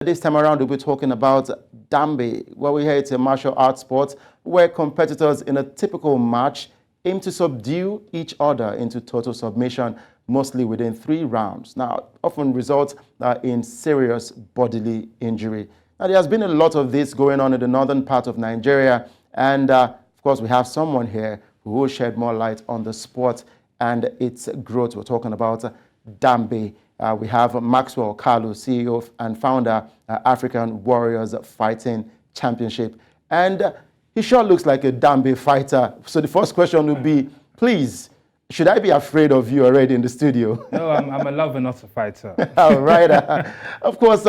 This time around, we'll be talking about Dambe, where we hear it's a martial arts sport where competitors in a typical match aim to subdue each other into total submission, mostly within 3 rounds. Now, often results in serious bodily injury. Now, there has been a lot of this going on in the northern part of Nigeria, and of course, we have someone here who will shed more light on the sport and its growth. We're talking about Dambe. We have Maxwell, Kalu, CEO and founder, African Warriors Fighting Championship. And he sure looks like a Dambe fighter. So the first question would be, please, should I be afraid of you already in the studio? No, I'm a lover, not a fighter. All right. Of course,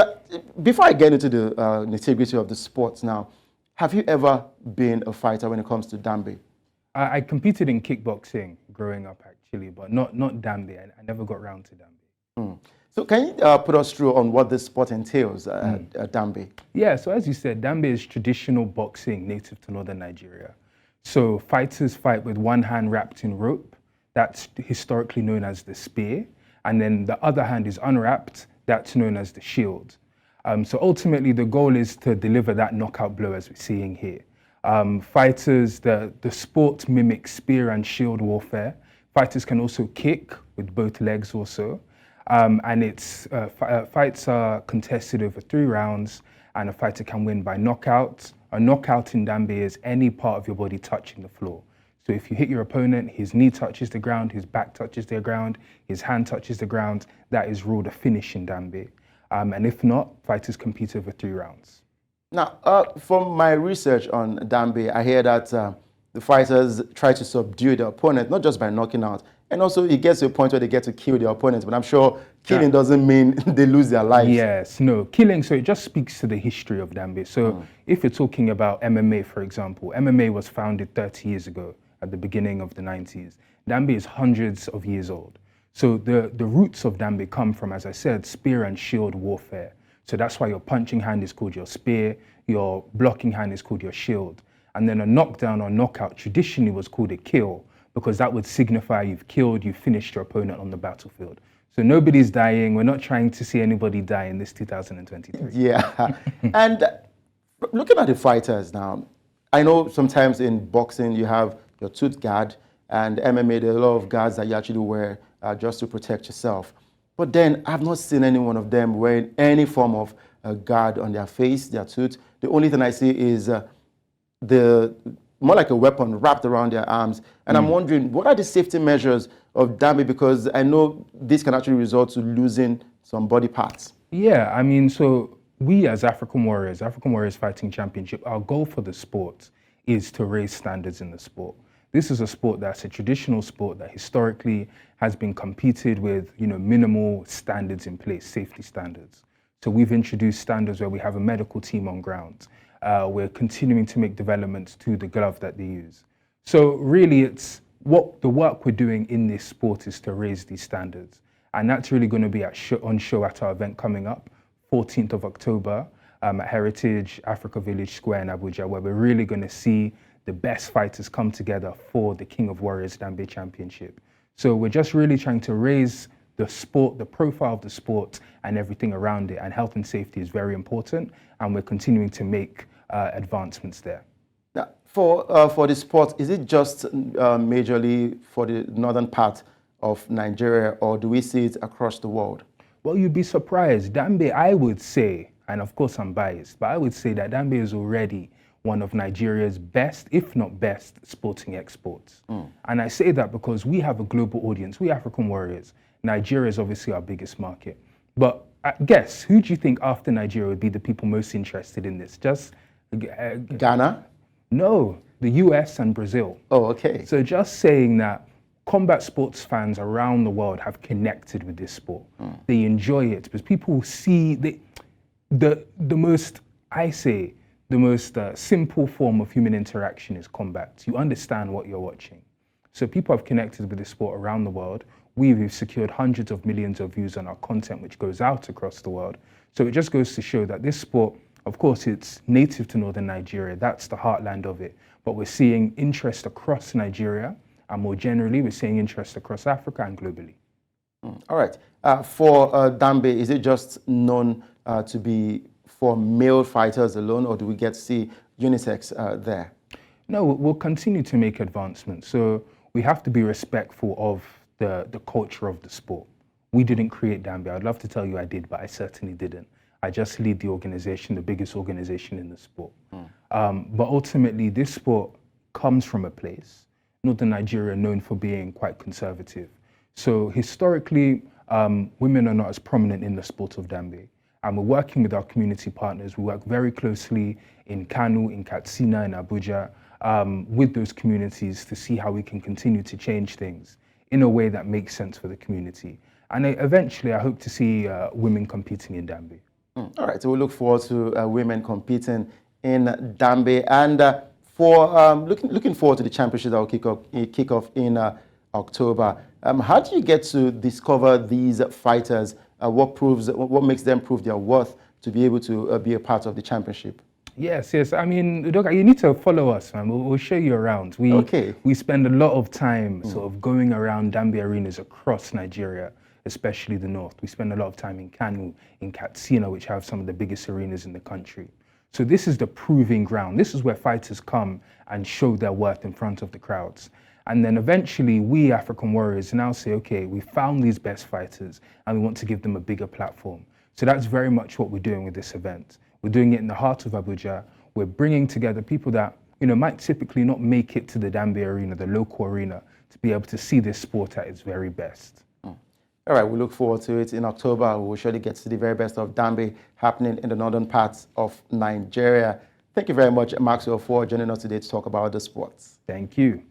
before I get into the nitty-gritty of the sports now, have you ever been a fighter when it comes to Dambe? I competed in kickboxing growing up, actually, but not Dambe. I never got around to Dambe. So can you put us through on what this sport entails, Dambe? Yeah, so as you said, Dambe is traditional boxing native to northern Nigeria. So fighters fight with one hand wrapped in rope. That's historically known as the spear. And then the other hand is unwrapped. That's known as the shield. So ultimately, the goal is to deliver that knockout blow as we're seeing here. Fighters, the sport mimics spear and shield warfare. Fighters can also kick with both legs also. And fights are contested over 3 rounds, and a fighter can win by knockout. A knockout in Dambe is any part of your body touching the floor. So if you hit your opponent, his knee touches the ground, his back touches the ground, his hand touches the ground, that is ruled a finish in Dambe. And if not, fighters compete over 3 rounds. Now, from my research on Dambe, I hear that the fighters try to subdue the opponent, not just by knocking out, and also it gets to a point where they get to kill their opponents. But I'm sure killing doesn't mean they lose their lives. Yes, no, killing, so it just speaks to the history of Dambe. So if you're talking about MMA, for example, MMA was founded 30 years ago at the beginning of the 90s. Dambe is hundreds of years old. So the roots of Dambe come from, as I said, spear and shield warfare. So that's why your punching hand is called your spear, your blocking hand is called your shield. And then a knockdown or knockout traditionally was called a kill, because that would signify you've finished your opponent on the battlefield. So nobody's dying. We're not trying to see anybody die in this 2023. Yeah. And looking at the fighters now, I know sometimes in boxing you have your tooth guard, and MMA, there are a lot of guards that you actually wear just to protect yourself. But then I've not seen any one of them wearing any form of guard on their face, their tooth. The only thing I see is more like a weapon wrapped around their arms. And I'm wondering, what are the safety measures of Dambe? Because I know this can actually result to losing some body parts. Yeah, I mean, so we as African Warriors Fighting Championship, our goal for the sport is to raise standards in the sport. This is a sport that's a traditional sport that historically has been competed with, minimal standards in place, safety standards. So we've introduced standards where we have a medical team on ground. We're continuing to make developments to the glove that they use. So really it's the work we're doing in this sport is to raise these standards. And that's really going to be on show at our event coming up, 14th of October, at Heritage Africa Village Square in Abuja, where we're really going to see the best fighters come together for the King of Warriors Dambe Championship. So we're just really trying to raise the sport, the profile of the sport and everything around it. And health and safety is very important. And we're continuing to make advancements there. Now, for the sport, is it just majorly for the northern part of Nigeria, or do we see it across the world? Well, you'd be surprised. Dambe, I would say, and of course I'm biased, but I would say that Dambe is already one of Nigeria's best, if not best, sporting exports. And I say that because we have a global audience. We African Warriors. Nigeria is obviously our biggest market. But guess, who do you think after Nigeria would be the people most interested in this? Just Ghana? No, the US and Brazil. Oh, okay. So just saying that combat sports fans around the world have connected with this sport. They enjoy it because people see the most simple form of human interaction is combat. You understand what you're watching. So people have connected with this sport around the world. We've secured hundreds of millions of views on our content, which goes out across the world. So it just goes to show that this sport, of course, it's native to northern Nigeria. That's the heartland of it. But we're seeing interest across Nigeria. And more generally, we're seeing interest across Africa and globally. All right. For Dambe, is it just known to be for male fighters alone, or do we get to see unisex there? No, we'll continue to make advancements. So we have to be respectful of the culture of the sport. We didn't create Dambe. I'd love to tell you I did, but I certainly didn't. I just lead the organization, the biggest organization in the sport. But ultimately, this sport comes from a place, Northern Nigeria, known for being quite conservative. So historically, women are not as prominent in the sport of Dambe. And we're working with our community partners. We work very closely in Kanu, in Katsina, in Abuja, with those communities to see how we can continue to change things in a way that makes sense for the community. And eventually, I hope to see women competing in Dambe. All right, so we look forward to women competing in Dambe. And for looking forward to the championship that will kick off in October. How do you get to discover these fighters? What makes them prove their worth to be able to be a part of the championship? Yes. I mean, Udoka, you need to follow us, man. We'll show you around. We spend a lot of time sort of going around Dambe arenas across Nigeria, especially the north. We spend a lot of time in Kanu, in Katsina, which have some of the biggest arenas in the country. So this is the proving ground. This is where fighters come and show their worth in front of the crowds. And then eventually we African Warriors now say, okay, we found these best fighters and we want to give them a bigger platform. So that's very much what we're doing with this event. We're doing it in the heart of Abuja. We're bringing together people that might typically not make it to the Dambe arena, the local arena, to be able to see this sport at its very best. All right, we look forward to it in October. We will surely get to the very best of Dambe happening in the northern parts of Nigeria. Thank you very much, Maxwell, for joining us today to talk about the sports. Thank you.